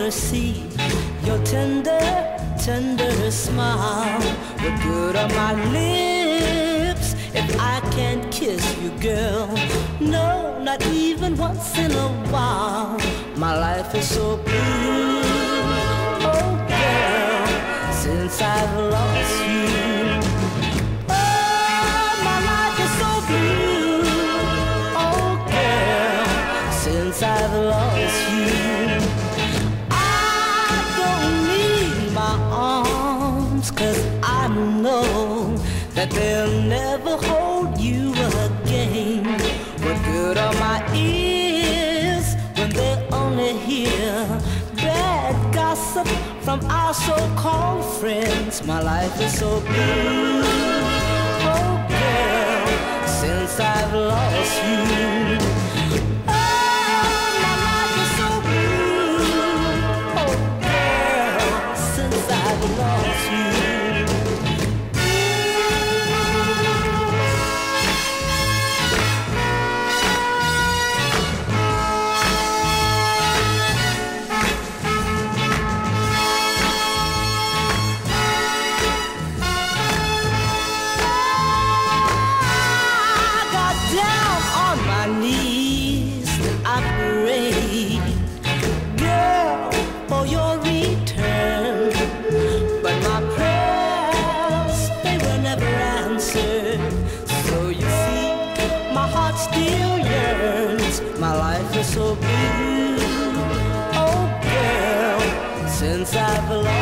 never see your tender, tender smile. What good are my lips if I can't kiss you, girl? No, not even once in a while. My life is so blue, oh girl, since I've lost you. Oh, my life is so blue, oh girl, since I've lost you. I don't need my arms, 'cause I know that they'll never hold you again. What good are my ears when they only hear bad gossip from our so-called friends? My life is so blue, oh girl, since I've lost you. Oh, my life is so blue, oh girl, since I've lost you. Knees, I prayed, girl, for your return. But my prayers, they were never answered. So you see, my heart still yearns. My life is so blue, oh girl, since I've lost